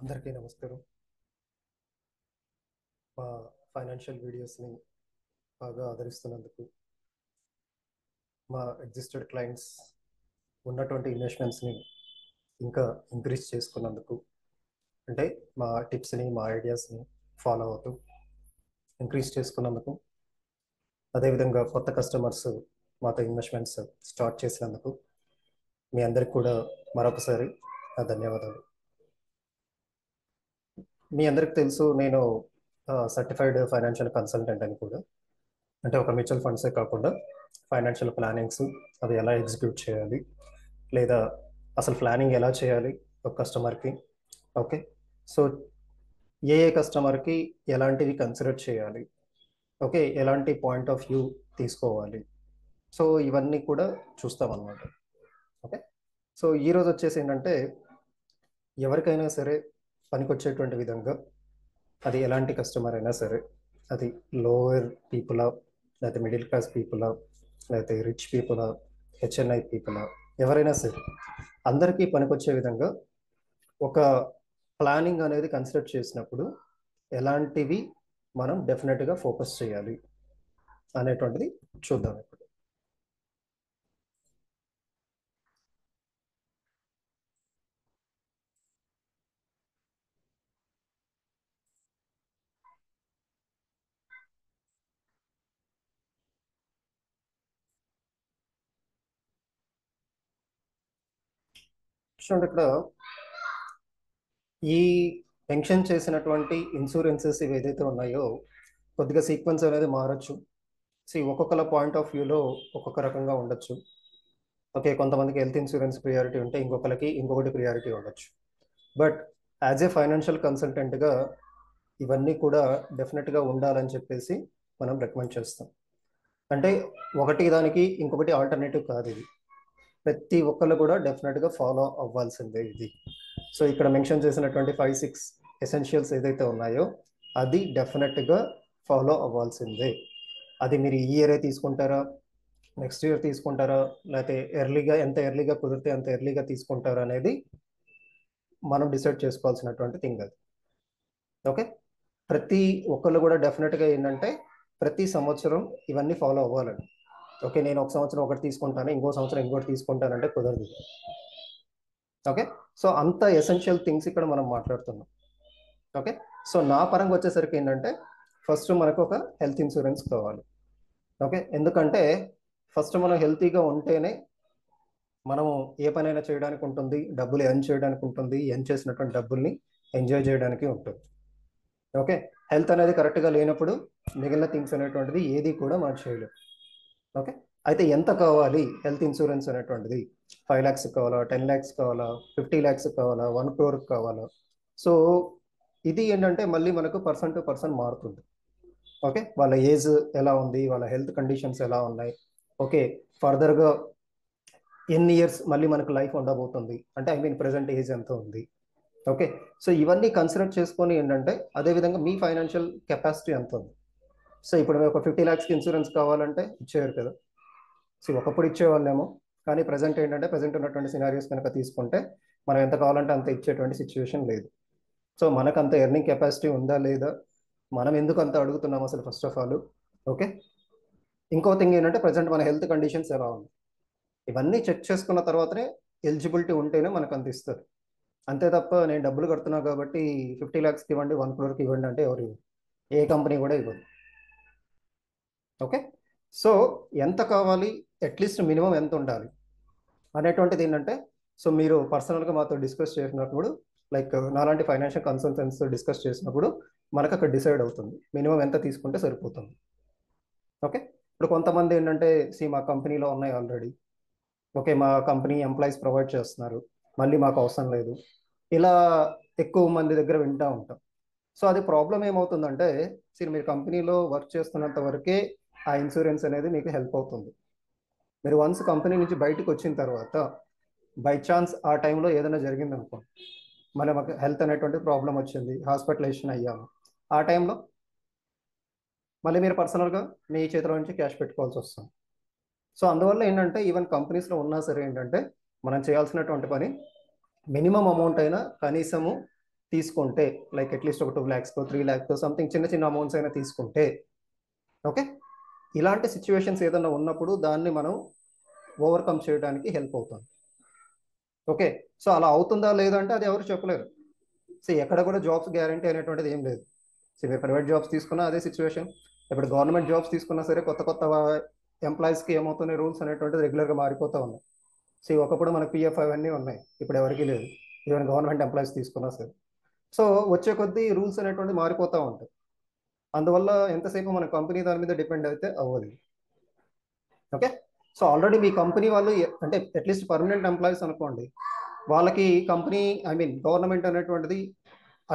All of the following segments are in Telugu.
అందరికీ నమస్కారం. మా ఫైనాన్షియల్ వీడియోస్ని బాగా ఆదరిస్తున్నందుకు, మా ఎగ్జిస్టెడ్ క్లయింట్స్ ఉన్నటువంటి ఇన్వెస్ట్మెంట్స్ని ఇంకా ఇంక్రీజ్ చేసుకున్నందుకు, అంటే మా టిప్స్ని మా ఐడియాస్ని ఫాలో అవుతూ ఇంక్రీజ్ చేసుకున్నందుకు, అదేవిధంగా కొత్త కస్టమర్స్ మాతో ఇన్వెస్ట్మెంట్స్ స్టార్ట్ చేసినందుకు మీ అందరికి కూడా మరొకసారి నా ధన్యవాదాలు. మీ అందరికి తెలుసు, నేను సర్టిఫైడ్ ఫైనాన్షియల్ కన్సల్టెంట్ అని కూడా. అంటే ఒక మ్యూచువల్ ఫండ్సే కాకుండా ఫైనాన్షియల్ ప్లానింగ్స్ అవి ఎలా ఎగ్జిక్యూట్ చేయాలి, లేదా అసలు ప్లానింగ్ ఎలా చేయాలి ఒక కస్టమర్కి. ఓకే, సో ఏ కస్టమర్కి ఎలాంటివి కన్సిడర్ చేయాలి, ఓకే, ఎలాంటి పాయింట్ ఆఫ్ వ్యూ తీసుకోవాలి, సో ఇవన్నీ కూడా చూస్తామన్నమాట. ఓకే, సో ఈరోజు వచ్చేసి ఏంటంటే, ఎవరికైనా సరే పనికొచ్చేటువంటి విధంగా, అది ఎలాంటి కస్టమర్ అయినా సరే, అది లోయర్ పీపులా, లేకపోతే మిడిల్ క్లాస్ పీపులా, లేకపోతే రిచ్ పీపులా, హెచ్ఎన్ఐ పీపులా, ఎవరైనా సరే అందరికీ పనికొచ్చే విధంగా ఒక ప్లానింగ్ అనేది కన్సిడర్ చేసినప్పుడు ఎలాంటివి మనం డెఫినెట్గా ఫోకస్ చేయాలి అనేటువంటిది చూద్దాం ఇప్పుడు. చూడండి, ఇక్కడ ఈ మెన్షన్ చేసినటువంటి ఇన్సూరెన్సెస్ ఇవి ఏదైతే ఉన్నాయో, కొద్దిగా సీక్వెన్స్ అనేది మారచ్చు. ఒక్కొక్కల పాయింట్ ఆఫ్ వ్యూలో ఒక్కొక్క రకంగా ఉండొచ్చు. ఓకే, కొంతమందికి హెల్త్ ఇన్సూరెన్స్ ప్రియారిటీ ఉంటే ఇంకొకరికి ఇంకొకటి ప్రియారిటీ ఉండొచ్చు. బట్ యాజ్ ఏ ఫైనాన్షియల్ కన్సల్టెంట్గా ఇవన్నీ కూడా డెఫినెట్గా ఉండాలని చెప్పేసి మనం రికమెండ్ చేస్తాం. అంటే ఒకటి దానికి ఇంకొకటి ఆల్టర్నేటివ్ కాదు ఇది. ప్రతి ఒక్కళ్ళు కూడా డెఫినెట్గా ఫాలో అవ్వాల్సిందే ఇది. సో ఇక్కడ మెన్షన్ చేసినటువంటి 5-6 ఎసెన్షియల్స్ ఏదైతే ఉన్నాయో అది డెఫినెట్గా ఫాలో అవ్వాల్సిందే. అది మీరు ఈ ఇయరే తీసుకుంటారా, నెక్స్ట్ ఇయర్ తీసుకుంటారా, లేకపోతే ఎంత ఎర్లీగా కుదిరితే అంత ఎర్లీగా తీసుకుంటారా అనేది మనం డిసైడ్ చేసుకోవాల్సినటువంటి థింగ్ అది. ఓకే, ప్రతి ఒక్కళ్ళు కూడా డెఫినెట్గా ఏంటంటే ప్రతి సంవత్సరం ఇవన్నీ ఫాలో అవ్వాలండి. ఓకే, నేను ఒక సంవత్సరం ఒకటి తీసుకుంటాను, ఇంకో సంవత్సరం ఇంకోటి తీసుకుంటానంటే కుదరదు. ఓకే, సో అంత ఎసెన్షియల్ థింగ్స్ ఇక్కడ మనం మాట్లాడుతున్నాం. ఓకే, సో నా పరంగా వచ్చేసరికి ఏంటంటే ఫస్ట్ మనకు ఒక హెల్త్ ఇన్సూరెన్స్ కావాలి. ఓకే, ఎందుకంటే ఫస్ట్ మనం హెల్తీగా ఉంటేనే మనము ఏ పనైనా చేయడానికి ఉంటుంది, డబ్బులు ఎర్న్ చేయడానికి ఉంటుంది, ఎర్న్ చేసినటువంటి డబ్బుల్ని ఎంజాయ్ చేయడానికి ఉంటుంది. ఓకే, హెల్త్ అనేది కరెక్ట్గా లేనప్పుడు మిగిలిన థింగ్స్ అనేటువంటిది ఏది కూడా మనం చేయలేం. ఓకే, అయితే ఎంత కావాలి హెల్త్ ఇన్సూరెన్స్ అనేటువంటిది? 5 lakhs కావాలా, 10 lakhs కావాలా, 50 lakhs కావాలా, 1 crore కావాలా? సో ఇది ఏంటంటే మళ్ళీ మనకు పర్సన్ టు పర్సన్ మారుతుంది. ఓకే, వాళ్ళ ఏజ్ ఎలా ఉంది, వాళ్ళ హెల్త్ కండిషన్స్ ఎలా ఉన్నాయి, ఓకే, ఫర్దర్గా ఎన్ని ఇయర్స్ మళ్ళీ మనకు లైఫ్ ఉండబోతుంది, అంటే ఐ మీన్ ప్రజెంట్ ఏజ్ ఎంత ఉంది. ఓకే, సో ఇవన్నీ కన్సిడర్ చేసుకొని ఏంటంటే అదేవిధంగా మీ ఫైనాన్షియల్ కెపాసిటీ ఎంత ఉంది. సో ఇప్పుడు ఒక 50 lakhsకి ఇన్సూరెన్స్ కావాలంటే ఇచ్చేయరు కదా. ఒకప్పుడు ఇచ్చేవాళ్ళేమో, కానీ ప్రజెంట్ ఏంటంటే ప్రజెంట్ ఉన్నటువంటి సినారియోస్ కనుక తీసుకుంటే మనం ఎంత కావాలంటే అంత ఇచ్చేటువంటి సిచ్యువేషన్ లేదు. సో మనకు అంత ఎర్నింగ్ కెపాసిటీ ఉందా లేదా, మనం ఎందుకు అంత అడుగుతున్నాం అసలు ఫస్ట్ ఆఫ్ ఆల్. ఓకే, ఇంకో థింగ్ ఏంటంటే ప్రజెంట్ మన హెల్త్ కండిషన్స్ ఎలా ఉంది, ఇవన్నీ చెక్ చేసుకున్న తర్వాతనే ఎలిజిబిలిటీ ఉంటేనే మనకు అంత ఇస్తారు. అంతే తప్ప నేను డబ్బులు కడుతున్నా కాబట్టి 50 lakhsకి ఇవ్వండి, 1 crore ఇవ్వండి అంటే ఎవరు ఇవ్వరు, ఏ కంపెనీ కూడా ఇవ్వదు. ఓకే, సో ఎంత కావాలి, అట్లీస్ట్ మినిమం ఎంత ఉండాలి అనేటువంటిది ఏంటంటే, సో మీరు పర్సనల్గా మాతో డిస్కస్ చేసినప్పుడు, లైక్ నాలాంటి ఫైనాన్షియల్ కన్సల్టెంట్స్ డిస్కస్ చేసినప్పుడు మనకు అక్కడ డిసైడ్ అవుతుంది మినిమం ఎంత తీసుకుంటే సరిపోతుంది. ఓకే, ఇప్పుడు కొంతమంది ఏంటంటే మా కంపెనీలో ఉన్నాయి ఆల్రెడీ, ఓకే, మా కంపెనీ ఎంప్లాయీస్ ప్రొవైడ్ చేస్తున్నారు, మళ్ళీ మాకు అవసరం లేదు, ఇలా ఎక్కువ మంది దగ్గర వింటూ ఉంటాం. సో అది ప్రాబ్లం ఏమవుతుందంటే, మీరు కంపెనీలో వర్క్ చేస్తున్నంత వరకే ఆ ఇన్సూరెన్స్ అనేది మీకు హెల్ప్ అవుతుంది. మీరు వన్స్ కంపెనీ నుంచి బయటకు వచ్చిన తర్వాత బై ఛాన్స్ ఆ టైంలో ఏదైనా జరిగింది అనుకో, మన మాకు హెల్త్ అనేటువంటి ప్రాబ్లం వచ్చింది, హాస్పిటలైజేషన్ అయ్యాము, ఆ టైంలో మళ్ళీ మీరు పర్సనల్గా మీ చేతిలో నుంచి క్యాష్ పెట్టుకోవాల్సి వస్తుంది. సో అందువల్ల ఏంటంటే ఈవెన్ కంపెనీస్లో ఉన్నా సరే ఏంటంటే మనం చేయాల్సినటువంటి పని మినిమం అమౌంట్ అయినా కనీసము తీసుకుంటే, లైక్ అట్లీస్ట్ ఒక 2 lakhs 3 lakhs సంథింగ్ చిన్న చిన్న అమౌంట్స్ అయినా తీసుకుంటే, ఓకే, ఇలాంటి సిచ్యువేషన్స్ ఏదైనా ఉన్నప్పుడు దాన్ని మనం ఓవర్కమ్ చేయడానికి హెల్ప్ అవుతుంది. ఓకే, సో అలా అవుతుందా లేదా అంటే అది ఎవరు చెప్పలేరు. సో ఎక్కడ కూడా జాబ్స్ గ్యారంటీ అనేటువంటిది ఏం లేదు. సో మీరు ప్రైవేట్ జాబ్స్ తీసుకున్నా అదే సిచ్యువేషన్, ఇప్పుడు గవర్నమెంట్ జాబ్స్ తీసుకున్నా సరే కొత్త కొత్త ఎంప్లాయీస్కి ఏమవుతున్నాయి, రూల్స్ అనేటువంటిది రెగ్యులర్గా మారిపోతూ ఉన్నాయి. సో ఒకప్పుడు మనకు పిఎఫ్ అవన్నీ ఉన్నాయి, ఇప్పుడు ఎవరికీ లేదు, ఈవెన్ గవర్నమెంట్ ఎంప్లాయీస్ తీసుకున్నా సరే. సో వచ్చే కొద్దీ రూల్స్ అనేటువంటి మారిపోతూ ఉంటాయి. అందువల్ల ఎంతసేపు మన కంపెనీ దాని మీద డిపెండ్ అయితే అవ్వదు. ఓకే, సో ఆల్రెడీ మీ కంపెనీ వాళ్ళు అంటే అట్లీస్ట్ పర్మనెంట్ ఎంప్లాయీస్ అనుకోండి, వాళ్ళకి కంపెనీ ఐ మీన్ గవర్నమెంట్ అనేటువంటిది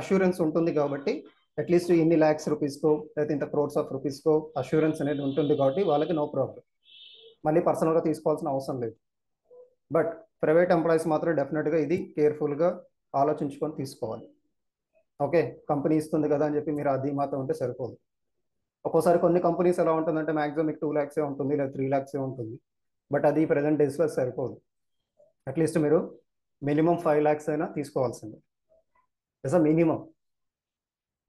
అష్యూరెన్స్ ఉంటుంది కాబట్టి అట్లీస్ట్ ఇన్ని ల్యాక్స్ రూపీస్కో లేదా ఇంత క్రోర్స్ ఆఫ్ రూపీస్కో అష్యూరెన్స్ అనేది ఉంటుంది కాబట్టి వాళ్ళకి నో ప్రాబ్లం, మళ్ళీ పర్సనల్గా తీసుకోవాల్సిన అవసరం లేదు. బట్ ప్రైవేట్ ఎంప్లాయీస్ మాత్రం డెఫినెట్గా ఇది కేర్ఫుల్గా ఆలోచించుకొని తీసుకోవాలి. ఓకే, కంపెనీ ఇస్తుంది కదా అని చెప్పి మీరు అది మాత్రం ఉంటే సరిపోదు. ఒక్కోసారి కొన్ని కంపెనీస్ ఎలా ఉంటుందంటే మాక్సిమం మీకు 2 lakhs ఉంటుంది లేదా 3 lakhs ఉంటుంది, బట్ అది ప్రజెంట్ డేస్లో సరిపోదు. అట్లీస్ట్ మీరు మినిమం 5 lakhs అయినా తీసుకోవాల్సిందే as a minimum.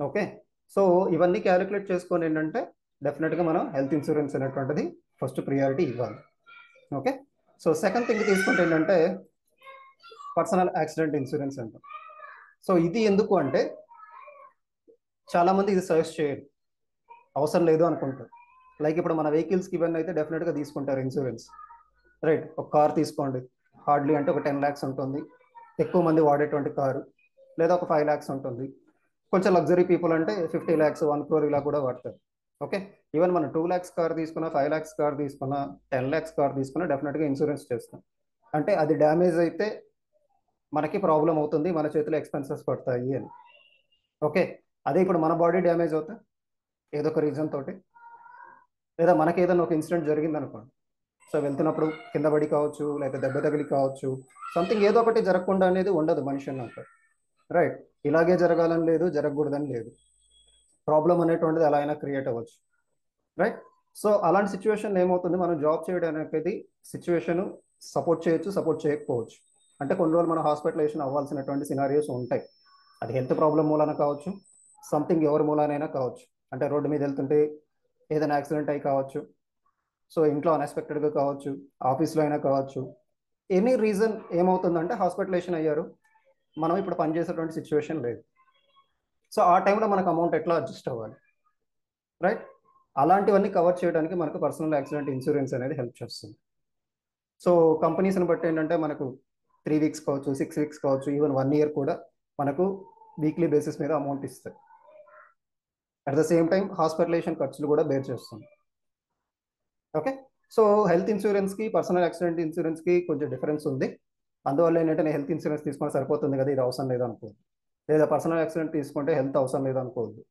Okay, so ఇవన్నీ క్యాలిక్యులేట్ చేసుకొని ఏంటంటే డెఫినెట్గా మనం హెల్త్ ఇన్సూరెన్స్ అనేటువంటిది ఫస్ట్ ప్రియారిటీ ఇవ్వాలి. ఓకే, సో సెకండ్ థింగ్ తీసుకుంటే ఏంటంటే పర్సనల్ యాక్సిడెంట్ ఇన్సూరెన్స్ అంటాం. సో ఇది ఎందుకు అంటే చాలామంది ఇది సజెస్ట్ చేయరు, అవసరం లేదు అనుకుంటారు. లైక్ ఇప్పుడు మన వెహికల్స్కి ఇవన్నీ అయితే డెఫినెట్గా తీసుకుంటారు ఇన్సూరెన్స్, రైట్. ఒక కార్ తీసుకోండి, హార్డ్లీ అంటే ఒక 10 lakhs ఉంటుంది, ఎక్కువ మంది వాడేటువంటి కారు, లేదా ఒక 5 lakhs ఉంటుంది. కొంచెం లగ్జరీ పీపుల్ అంటే 50 lakhs 1 crore ఇలా కూడా వాడతారు. ఓకే, ఈవెన్ మనం 2 lakhs కార్ తీసుకున్నా, 5 lakhs కార్ తీసుకున్నా, 10 lakhs కార్ తీసుకున్నా డెఫినెట్గా ఇన్సూరెన్స్ చేస్తాం. అంటే అది డ్యామేజ్ అయితే మనకి ప్రాబ్లం అవుతుంది, మన చేతిలో ఎక్స్పెన్సెస్ పడతాయి అని. ఓకే, అదే ఇప్పుడు మన బాడీ డ్యామేజ్ అవుతే ఏదో ఒక రీజన్ తోటి, లేదా మనకి ఏదైనా ఒక ఇన్సిడెంట్ జరిగింది అనుకోండి, సో వెళ్తున్నప్పుడు కింద పడి కావచ్చు, లేదా దెబ్బ తగిలి కావచ్చు, సంథింగ్ ఏదో ఒకటి జరగకుండా అనేది ఉండదు మనిషి అన్నాక, రైట్. ఇలాగే జరగాలని లేదు, జరగకూడదని లేదు, ప్రాబ్లం అనేటువంటిది ఎలా అయినా క్రియేట్ అవ్వచ్చు, రైట్. సో అలాంటి సిచ్యువేషన్ ఏమవుతుంది, మనం జాబ్ చేయడానికి సిచ్యువేషన్ సపోర్ట్ చేయొచ్చు, సపోర్ట్ చేయకపోవచ్చు. అంటే కొన్ని రోజులు మనం హాస్పిటలైజేషన్ అవ్వాల్సినటువంటి సినారియోస్ ఉంటాయి. అది హెల్త్ ప్రాబ్లం మూలాన కావచ్చు, సంథింగ్ ఎవరి మూలానైనా కావచ్చు. అంటే రోడ్డు మీద వెళ్తుంటే ఏదైనా యాక్సిడెంట్ అయి కావచ్చు, సో ఇంట్లో అన్ఎక్స్పెక్టెడ్గా కావచ్చు, ఆఫీస్లో అయినా కావచ్చు. ఎనీ రీజన్ ఏమవుతుందంటే హాస్పిటలైజేషన్ అయ్యారు, మనం ఇప్పుడు పనిచేసేటువంటి సిచ్యువేషన్ లేదు. సో ఆ టైంలో మనకు అమౌంట్ ఎట్లా అడ్జస్ట్ అవ్వాలి, రైట్. అలాంటివన్నీ కవర్ చేయడానికి మనకు పర్సనల్ యాక్సిడెంట్ ఇన్సూరెన్స్ అనేది హెల్ప్ చేస్తుంది. సో కంపెనీస్ని బట్టి ఏంటంటే మనకు 3 weeks కావచ్చు, 6 weeks కావచ్చు, ఈవెన్ 1 year కూడా మనకు వీక్లీ బేసిస్ మీద అమౌంట్ ఇస్తాయి. At the same time hospitalization ఖర్చులు కూడా బేర్ చేస్తుంది. ఓకే, సో హెల్త్ ఇన్సూరెన్స్కి పర్సనల్ యాక్సిడెంట్ ఇన్సూరెన్స్కి కొంచెం డిఫరెన్స్ ఉంది. అందువల్ల ఏంటంటే నేను హెల్త్ ఇన్సూరెన్స్ తీసుకుంటే సరిపోతుంది కదా, ఇది అవసరం లేదు అనుకోవద్దు, లేదా పర్సనల్ యాక్సిడెంట్ తీసుకుంటే హెల్త్ అవసరం లేదు అనుకోవద్దు.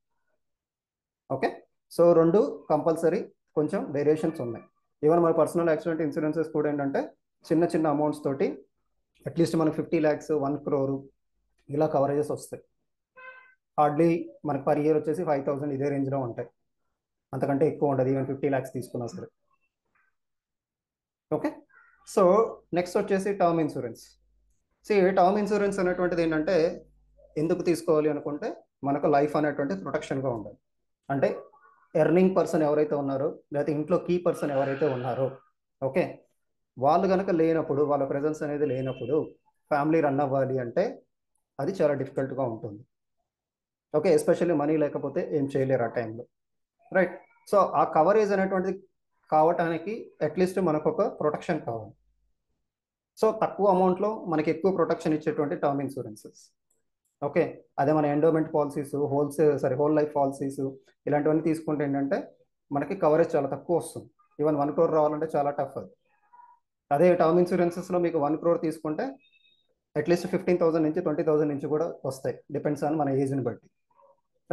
ఓకే, సో రెండు కంపల్సరీ కొంచెం వేరియేషన్స్ ఉన్నాయి. ఈవెన్ మన పర్సనల్ యాక్సిడెంట్ ఇన్సూరెన్సెస్ కూడా ఏంటంటే చిన్న చిన్న అమౌంట్స్ తోటి అట్లీస్ట్ మనకు 50 lakhs 1 crore ఇలా కవరేజెస్ వస్తాయి. హార్డ్లీ మనకు పర్ ఇయర్ వచ్చేసి 5,000 ఇదే రేంజ్లో ఉంటాయి, అంతకంటే ఎక్కువ ఉండదు ఈవెన్ 50 lakhs తీసుకున్నా సరే. ఓకే, సో నెక్స్ట్ వచ్చేసి టర్మ్ ఇన్సూరెన్స్. టర్మ్ ఇన్సూరెన్స్ అనేటువంటిది ఏంటంటే ఎందుకు తీసుకోవాలి అనుకుంటే మనకు లైఫ్ అనేటువంటి ప్రొటెక్షన్గా ఉండాలి. అంటే ఎర్నింగ్ పర్సన్ ఎవరైతే ఉన్నారో, లేకపోతే ఇంట్లో కీ పర్సన్ ఎవరైతే ఉన్నారో, ఓకే, వాళ్ళు కనుక లేనప్పుడు, వాళ్ళ ప్రెజెన్స్ అనేది లేనప్పుడు ఫ్యామిలీ రన్ అవ్వాలి అంటే అది చాలా డిఫికల్ట్గా ఉంటుంది. ఓకే, ఎస్పెషల్లీ మనీ లేకపోతే ఏం చేయలేరు ఆ టైంలో, రైట్. సో ఆ కవరేజ్ అనేటువంటిది కావటానికి అట్లీస్ట్ మనకు ఒక ప్రొటెక్షన్ కావాలి. సో తక్కువ అమౌంట్లో మనకి ఎక్కువ ప్రొటెక్షన్ ఇచ్చేటువంటి టర్మ్ ఇన్సూరెన్సెస్. ఓకే, అదే మన endowment policies, whole life policies ఇలాంటివన్నీ తీసుకుంటే ఏంటంటే మనకి కవరేజ్ చాలా తక్కువ వస్తుంది. ఈవెన్ 1 crore రావాలంటే చాలా టఫ్ అది. అదే టర్మ్ ఇన్సూరెన్సెస్లో మీకు 1 crore తీసుకుంటే అట్లీస్ట్ 15,000 నుంచి 20,000 నుంచి కూడా వస్తాయి, డిపెండ్స్ ఆన్ మన ఏజ్ని బట్టి,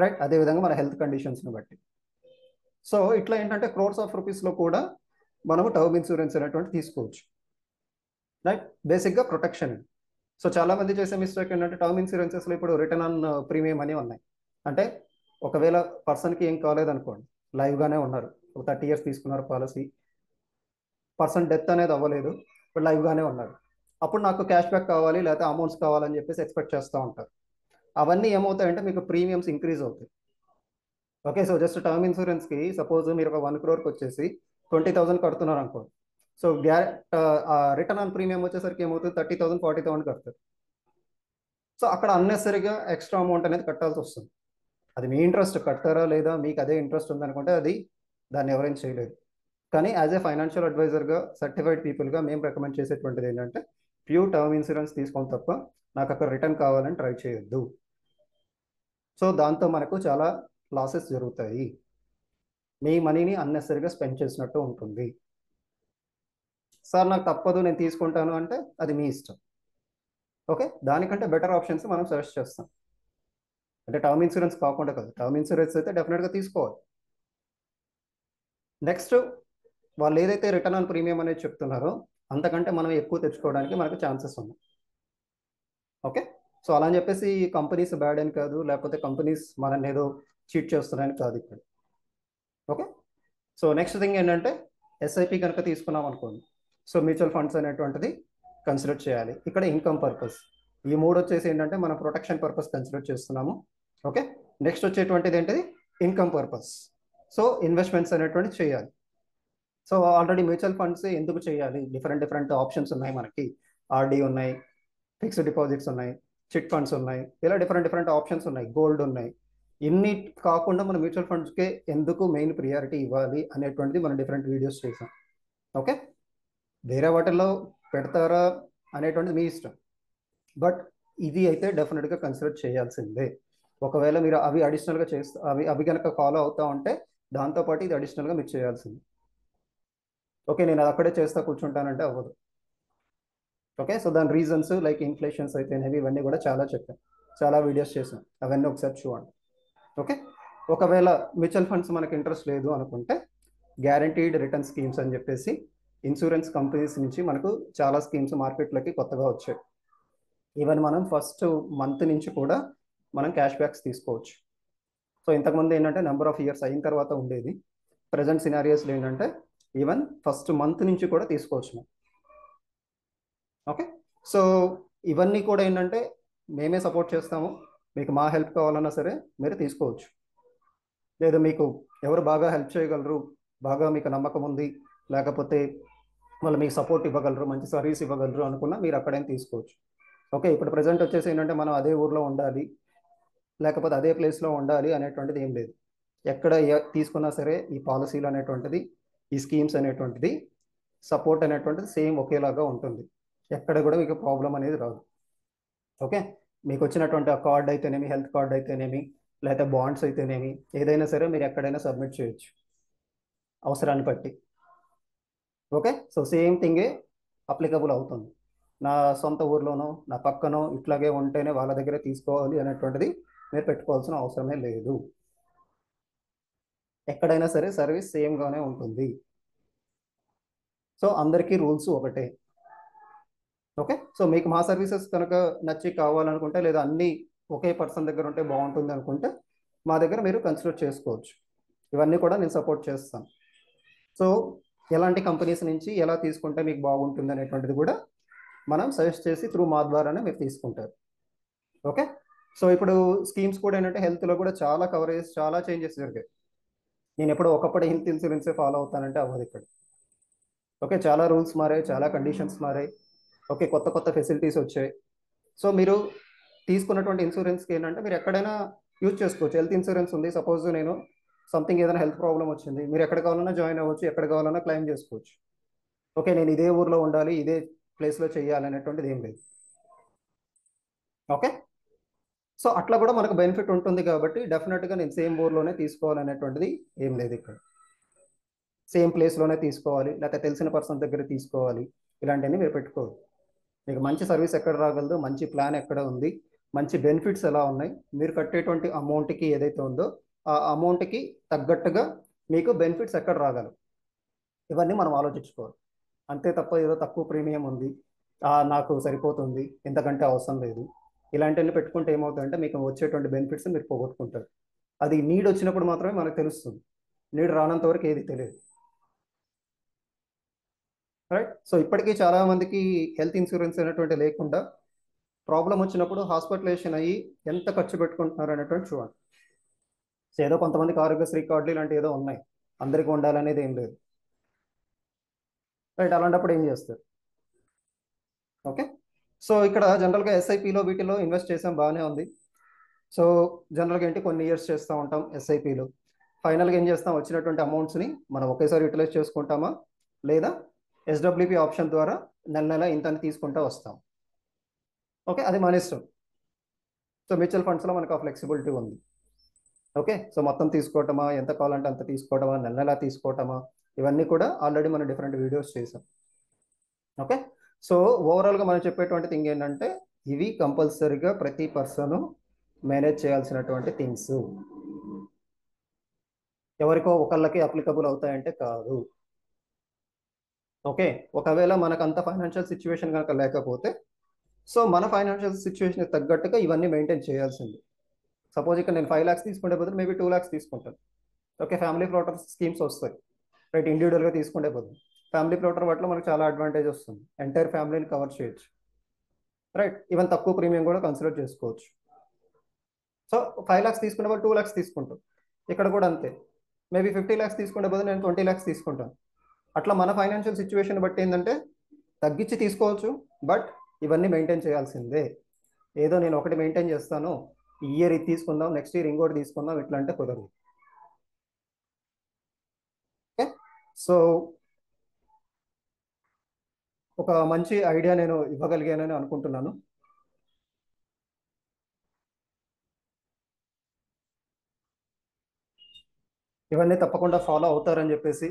రైట్. అదేవిధంగా మన హెల్త్ కండిషన్స్ని బట్టి. సో ఇట్లా ఏంటంటే క్రోర్స్ ఆఫ్ రూపీస్లో కూడా మనము టర్మ్ ఇన్సూరెన్స్ అనేటువంటి తీసుకోవచ్చు, రైట్. బేసిక్గా ప్రొటెక్షన్. సో చాలామంది చేసే మిస్టేక్ ఏంటంటే టర్మ్ ఇన్సూరెన్సెస్లో ఇప్పుడు రిటర్న్ ఆన్ ప్రీమియం అని ఉన్నాయి. అంటే ఒకవేళ పర్సన్కి ఏం కాలేదనుకోండి, లైవ్గానే ఉన్నారు, ఒక 30 years తీసుకున్నారు పాలసీ, పర్సన్ డెత్ అనేది అవ్వలేదు, ఇప్పుడు లైవ్గానే ఉన్నారు, అప్పుడు నాకు క్యాష్ బ్యాక్ కావాలి లేకపోతే అమౌంట్స్ కావాలని చెప్పేసి ఎక్స్పెక్ట్ చేస్తూ ఉంటారు. అవన్నీ ఏమవుతాయంటే మీకు ప్రీమియమ్స్ ఇంక్రీజ్ అవుతాయి. ఓకే, సో జస్ట్ టర్మ్ ఇన్సూరెన్స్కి సపోజ్ మీరు ఒక 1 crore వచ్చేసి 20,000 కడుతున్నారు అనుకో. సో రిటర్న్ ఆన్ ప్రీమియం వచ్చేసరికి ఏమవుతుంది, 30,000 40,000 కడతారు. సో అక్కడ అన్నెసరీగా ఎక్స్ట్రా అమౌంట్ అనేది కట్టాల్సి వస్తుంది. అది మీ ఇంట్రెస్ట్, కట్టారా లేదా మీకు అదే ఇంట్రెస్ట్ ఉందనుకుంటే అది దాన్ని ఎవరైనా చేయలేదు. కానీ యాజ్ ఏ ఫైనాన్షియల్ అడ్వైజర్గా, సర్టిఫైడ్ పీపుల్గా మేము రికమెండ్ చేసేటువంటిది ఏంటంటే ప్యూర్ టర్మ్ ఇన్సూరెన్స్ తీసుకోండి తప్ప నాకు అక్కడ రిటర్న్ కావాలని ట్రై చేయొద్దు. సో దాంతో మనకు చాలా లాసెస్ జరుగుతాయి. మీ మనీని అన్నెసరీగా స్పెండ్ చేసినట్టు ఉంటుంది. సార్ నాకు తప్పదు నేను తీసుకుంటాను అంటే అది మీ ఇష్టం. ఓకే, దానికంటే బెటర్ ఆప్షన్స్ మనం సజెస్ట్ చేస్తాం. అంటే టర్మ్ ఇన్సూరెన్స్ కాకుండా కదా, టర్మ్ ఇన్సూరెన్స్ అయితే డెఫినెట్గా తీసుకోవాలి. నెక్స్ట్, వాళ్ళు ఏదైతే రిటర్న్ ఆన్ ప్రీమియం అనేది చెప్తున్నారో అంతకంటే మనం ఎక్కువ తెచ్చుకోవడానికి మనకు ఛాన్సెస్ ఉన్నాయి. ఓకే, సో అలా అని చెప్పేసి కంపెనీస్ బ్యాడ్ అని కాదు, లేకపోతే కంపెనీస్ మనల్ని ఏదో చీట్ చేస్తున్నాయని కాదు ఇక్కడ. ఓకే, సో నెక్స్ట్ థింగ్ ఏంటంటే ఎస్ఐపి కనుక తీసుకున్నాం అనుకోండి, సో మ్యూచువల్ ఫండ్స్ అనేటువంటిది కన్సిడర్ చేయాలి. ఇక్కడ ఇన్కమ్ పర్పస్, ఈ మూడు వచ్చేసి ఏంటంటే మనం ప్రొటెక్షన్ పర్పస్ కన్సిడర్ చేస్తున్నాము. ఓకే, నెక్స్ట్ వచ్చేటువంటిది ఏంటిది, ఇన్కమ్ పర్పస్. సో ఇన్వెస్ట్మెంట్స్ అనేటువంటి చేయాలి. సో ఆల్రెడీ మ్యూచువల్ ఫండ్స్ ఎందుకు చేయాలి, డిఫరెంట్ డిఫరెంట్ ఆప్షన్స్ ఉన్నాయి మనకి. ఆర్డీ ఉన్నాయి, ఫిక్స్డ్ డిపాజిట్స్ ఉన్నాయి, చిట్ ఫండ్స్ ఉన్నాయి, ఇలా డిఫరెంట్ డిఫరెంట్ ఆప్షన్స్ ఉన్నాయి, గోల్డ్ ఉన్నాయి. ఇన్ని కాకుండా మనం మ్యూచువల్ ఫండ్స్కే ఎందుకు మెయిన్ ప్రియారిటీ ఇవ్వాలి అనేటువంటిది మనం డిఫరెంట్ వీడియోస్ చేసాం. ఓకే, వేరే వాటిల్లో పెడతారా అనేటువంటిది మీ ఇష్టం, బట్ ఇది అయితే డెఫినెట్గా కన్సిడర్ చేయాల్సిందే. ఒకవేళ మీరు అవి అడిషనల్గా అవి అవి కనుక ఫాలో అవుతా ఉంటే దాంతోపాటు ఇది అడిషనల్గా మీరు చేయాల్సింది. ఓకే, నేను అది అక్కడే చేస్తా కూర్చుంటానంటే అవ్వదు. ఓకే, సో దాని రీజన్స్ లైక్ ఇన్ఫ్లేషన్స్ అయితేనేవి ఇవన్నీ కూడా చాలా చెప్పాను, చాలా వీడియోస్ చేసాం, అవన్నీ ఒకసారి చూడండి. ఓకే, ఒకవేళ మ్యూచువల్ ఫండ్స్ మనకి ఇంట్రెస్ట్ లేదు అనుకుంటే గ్యారంటీడ్ రిటర్న్ స్కీమ్స్ అని చెప్పేసి ఇన్సూరెన్స్ కంపెనీస్ నుంచి మనకు చాలా స్కీమ్స్ మార్కెట్లోకి కొత్తగా వచ్చాయి. ఈవెన్ మనం ఫస్ట్ మంత్ నుంచి కూడా మనం క్యాష్ బ్యాక్స్ తీసుకోవచ్చు. సో ఇంతకుముందు ఏంటంటే నెంబర్ ఆఫ్ ఇయర్స్ అయిన తర్వాత ఉండేది. ప్రజెంట్ సినారియోస్లో ఏంటంటే ఈవెన్ ఫస్ట్ మంత్ నుంచి కూడా తీసుకోవచ్చు. ఓకే, సో ఇవన్నీ కూడా ఏంటంటే మేమే సపోర్ట్ చేస్తాము. మీకు మా హెల్ప్ కావాలన్నా సరే మీరు తీసుకోవచ్చు. లేదా మీకు ఎవరు బాగా హెల్ప్ చేయగలరు, బాగా మీకు నమ్మకం ఉంది, లేకపోతే వాళ్ళు మీకు సపోర్ట్ ఇవ్వగలరు, మంచి సర్వీస్ ఇవ్వగలరు అనుకున్నా మీరు అక్కడేం తీసుకోవచ్చు. ఓకే, ఇప్పుడు ప్రజెంట్ వచ్చేసి ఏంటంటే మనం అదే ఊర్లో ఉండాలి, లేకపోతే అదే ప్లేస్లో ఉండాలి అనేటువంటిది ఏం లేదు. ఎక్కడ తీసుకున్నా సరే ఈ పాలసీలు అనేటువంటిది, ఈ స్కీమ్స్ అనేటువంటిది, సపోర్ట్ అనేటువంటిది సేమ్ ఒకేలాగా ఉంటుంది. ఎక్కడ కూడా మీకు ప్రాబ్లం అనేది రాదు. ఓకే, మీకు వచ్చినటువంటి ఆ కార్డ్ అయితేనేమి, హెల్త్ కార్డ్ అయితేనేమి, లేకపోతే బాండ్స్ అయితేనేమి, ఏదైనా సరే మీరు ఎక్కడైనా సబ్మిట్ చేయొచ్చు అవసరాన్ని బట్టి. ఓకే, సో సేమ్ థింగే అప్లికబుల్ అవుతుంది. నా సొంత ఊర్లోనో నా పక్కనో ఇట్లాగే ఉంటేనే వాళ్ళ దగ్గరే తీసుకోవాలి అనేటువంటిది మీరు పెట్టుకోవాల్సిన అవసరమే లేదు. ఎక్కడైనా సరే సర్వీస్ సేమ్గానే ఉంటుంది. సో అందరికీ రూల్స్ ఒకటే. ఓకే, సో మీకు మా సర్వీసెస్ కనుక నచ్చి కావాలనుకుంటే, లేదా అన్నీ ఒకే పర్సన్ దగ్గర ఉంటే బాగుంటుంది అనుకుంటే మా దగ్గర మీరు కన్సిడర్ చేసుకోవచ్చు. ఇవన్నీ కూడా నేను సపోర్ట్ చేస్తాను. సో ఎలాంటి కంపెనీస్ నుంచి ఎలా తీసుకుంటే మీకు బాగుంటుంది అనేటువంటిది కూడా మనం సజెస్ట్ చేసి త్రూ మా ద్వారానే మీరు తీసుకుంటారు. ఓకే, సో ఇప్పుడు స్కీమ్స్ కూడా ఏంటంటే హెల్త్లో కూడా చాలా కవరేజ్, చాలా చేంజెస్ జరిగాయి. నేను ఎప్పుడు ఒకప్పుడు హెల్త్ ఇన్సూరెన్సే ఫాలో అవుతానంటే అవ్వదు ఇక్కడ. ఓకే, చాలా రూల్స్ మారాయి, చాలా కండిషన్స్ మారాయి. ఓకే, కొత్త కొత్త ఫెసిలిటీస్ వచ్చాయి. సో మీరు తీసుకున్నటువంటి ఇన్సూరెన్స్కి ఏంటంటే మీరు ఎక్కడైనా యూజ్ చేసుకోవచ్చు. హెల్త్ ఇన్సూరెన్స్ ఉంది, సపోజ్ నేను సంథింగ్ ఏదైనా హెల్త్ ప్రాబ్లం వచ్చింది, మీరు ఎక్కడ కావాలన్నా జాయిన్ అవ్వచ్చు, ఎక్కడ కావాలన్నా క్లెయిమ్ చేసుకోవచ్చు. ఓకే, నేను ఇదే ఊర్లో ఉండాలి, ఇదే ప్లేస్లో చేయాలి అనేటువంటిది ఏం లేదు. ఓకే, సో అట్లా కూడా మనకు బెనిఫిట్ ఉంటుంది కాబట్టి డెఫినెట్గా నేను సేమ్ ఊర్లోనే తీసుకోవాలనేటువంటిది ఏం లేదు ఇక్కడ. సేమ్ ప్లేస్లోనే తీసుకోవాలి, లేకపోతే తెలిసిన పర్సన్ దగ్గర తీసుకోవాలి, ఇలాంటివన్నీ మీరు పెట్టుకోవాలి. మీకు మంచి సర్వీస్ ఎక్కడ రాగలదు, మంచి ప్లాన్ ఎక్కడ ఉంది, మంచి బెనిఫిట్స్ ఎలా ఉన్నాయి, మీరు కట్టేటువంటి అమౌంట్కి ఏదైతే ఉందో ఆ అమౌంట్కి తగ్గట్టుగా మీకు బెనిఫిట్స్ ఎక్కడ రాగలవు, ఇవన్నీ మనం ఆలోచించుకోవాలి. అంతే తప్ప ఏదో తక్కువ ప్రీమియం ఉంది, నాకు సరిపోతుంది, ఇంతకంటే అవసరం లేదు, ఇలాంటివన్నీ పెట్టుకుంటే ఏమవుతుందంటే మీకు వచ్చేటువంటి బెనిఫిట్స్ మీరు పోగొట్టుకుంటారు. అది నీడ్ వచ్చినప్పుడు మాత్రమే మనకు తెలుస్తుంది, నీడ్ రానంత వరకు ఏది తెలియదు. రైట్, సో ఇప్పటికీ చాలా మందికి హెల్త్ ఇన్సూరెన్స్ అనేటువంటి లేకుండా ప్రాబ్లం వచ్చినప్పుడు హాస్పిటలైజేషన్ అయ్యి ఎంత ఖర్చు పెట్టుకుంటున్నారు అనేటువంటి చూడండి. సో ఏదో కొంతమందికి ఆరోగ్యశ్రీ కార్డులు ఇలాంటి ఏదో ఉన్నాయి, అందరికీ ఉండాలనేది ఏం లేదు, రైట్? అలాంటప్పుడు ఏం చేస్తారు? ఓకే. సో ఇక్కడ జనరల్గా ఎస్ఐపిలో వీటిలో ఇన్వెస్ట్ చేసాం, బాగానే ఉంది. సో జనరల్గా ఏంటి, కొన్ని ఇయర్స్ చేస్తూ ఉంటాం ఎస్ఐపిలో. ఫైనల్గా ఏం చేస్తాం, వచ్చినటువంటి అమౌంట్స్ని మనం ఒకేసారి యూటిలైజ్ చేసుకుంటామా, లేదా ఎస్డబ్ల్యూపి ఆప్షన్ ద్వారా నెల నెల ఇంత అని తీసుకుంటూ వస్తాం. ఓకే, అది మన ఇష్టం. సో మ్యూచువల్ ఫండ్స్లో మనకు ఆ ఫ్లెక్సిబిలిటీ ఉంది. ఓకే, సో మొత్తం తీసుకోవటమా, ఎంత కావాలంటే అంత తీసుకోవటమా, నెల నెలా తీసుకోవటమా, ఇవన్నీ కూడా ఆల్రెడీ మనం డిఫరెంట్ వీడియోస్ చేసాం. ఓకే, సో ఓవరాల్గా మనం చెప్పేటువంటి థింగ్ ఏంటంటే, ఇవి కంపల్సరీగా ప్రతి పర్సన్ మేనేజ్ చేయాల్సినటువంటి థింగ్స్. ఎవరికో ఒకళ్ళకి అప్లికబుల్ అవుతాయంటే కాదు. ఓకే, ఒకవేళ మనకు అంత ఫైనాన్షియల్ సిచ్యువేషన్ కనుక లేకపోతే, సో మన ఫైనాన్షియల్ సిచ్యువేషన్ తగ్గట్టుగా ఇవన్నీ మెయింటైన్ చేయాల్సింది. సపోజ్ ఇక్కడ నేను 5 lakhs తీసుకుంటే బదులు మేబీ 2 lakhs తీసుకుంటాను. ఓకే, ఫ్యామిలీ ప్లాటర్ స్కీమ్స్ వస్తాయి, రైట్? ఇండివిజువల్గా తీసుకుంటే బదులు ఫ్యామిలీ ప్లాటర్ వాటిలో మనకు చాలా అడ్వాంటేజ్ వస్తుంది, ఎంటైర్ ఫ్యామిలీని కవర్ చేయొచ్చు, రైట్? ఈవెన్ తక్కువ ప్రీమియం కూడా కన్సిడర్ చేసుకోవచ్చు. సో 5 lakhs తీసుకునే బదులు 2 lakhs తీసుకుంటాం. ఇక్కడ కూడా అంతే, మేబీ 50 lakhs తీసుకునే బదులు నేను 20 lakhs తీసుకుంటాను. అట్లా మన ఫైనాన్షియల్ సిచ్యువేషన్ బట్టి ఏంటంటే తగ్గించి తీసుకోవచ్చు, బట్ ఇవన్నీ మెయింటైన్ చేయాల్సిందే. ఏదో నేను ఒకటి మెయింటైన్ చేస్తాను, ఈ ఇయర్ ఇది తీసుకుందాం, నెక్స్ట్ ఇయర్ ఇంకోటి తీసుకుందాం, ఇట్లా అంటే కుదరదు. ఓకే, సో ఒక మంచి ఐడియా నేను ఇవ్వగలిగానని అనుకుంటున్నాను. ఇవన్నీ తప్పకుండా ఫాలో అవుతారని చెప్పేసి,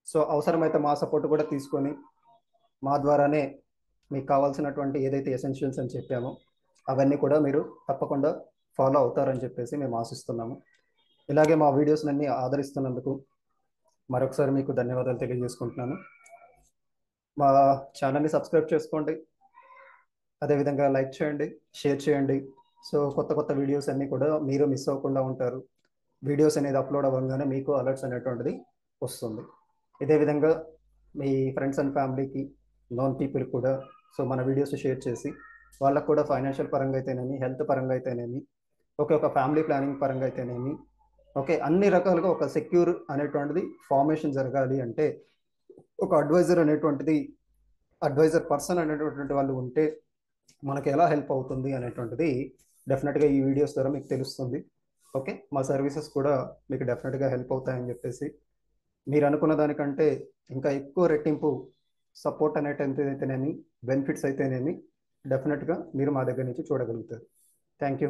సో అవసరమైతే మా సపోర్ట్ కూడా తీసుకొని మా ద్వారానే మీకు కావాల్సినటువంటి ఏదైతే ఎసెన్షియల్స్ అని చెప్పామో అవన్నీ కూడా మీరు తప్పకుండా ఫాలో అవుతారని చెప్పేసి మేము ఆశిస్తున్నాము. ఇలాగే మా వీడియోస్ని ఆదరిస్తున్నందుకు మరొకసారి మీకు ధన్యవాదాలు తెలియజేసుకుంటున్నాను. మా ఛానల్ని సబ్స్క్రైబ్ చేసుకోండి, అదేవిధంగా లైక్ చేయండి, షేర్ చేయండి. సో కొత్త కొత్త వీడియోస్ అన్నీ కూడా మీరు మిస్ అవ్వకుండా ఉంటారు. వీడియోస్ అనేది అప్లోడ్ అవ్వగానే మీకు అలర్ట్స్ అనేటువంటిది వస్తుంది. ఇదే విధంగా మీ ఫ్రెండ్స్ అండ్ ఫ్యామిలీకి, నాన్ పీపుల్ కూడా సో మన వీడియోస్ షేర్ చేసి వాళ్ళకు కూడా ఫైనాన్షియల్ పరంగా అయితేనేమి, హెల్త్ పరంగా అయితేనేమి, ఒక ఫ్యామిలీ ప్లానింగ్ పరంగా అయితేనేమి, ఓకే, అన్ని రకాలుగా ఒక సెక్యూర్ అనేటువంటిది ఫార్మేషన్ జరగాలి అంటే ఒక అడ్వైజర్ పర్సన్ అనేటటువంటి వాళ్ళు ఉంటే మనకి ఎలా హెల్ప్ అవుతుంది అనేటువంటిది డెఫినెట్గా ఈ వీడియోస్ ద్వారా మీకు తెలుస్తుంది. ఓకే, మా సర్వీసెస్ కూడా మీకు డెఫినెట్గా హెల్ప్ అవుతాయని చెప్పేసి, మీరు అనుకున్న దానికంటే ఇంకా ఎక్కువ రెట్టింపు సపోర్ట్ అయితేనేమి, బెనిఫిట్స్ అయితేనేమి డెఫినెట్గా మీరు మా దగ్గర నుంచి చూడగలుగుతారు. Thank you.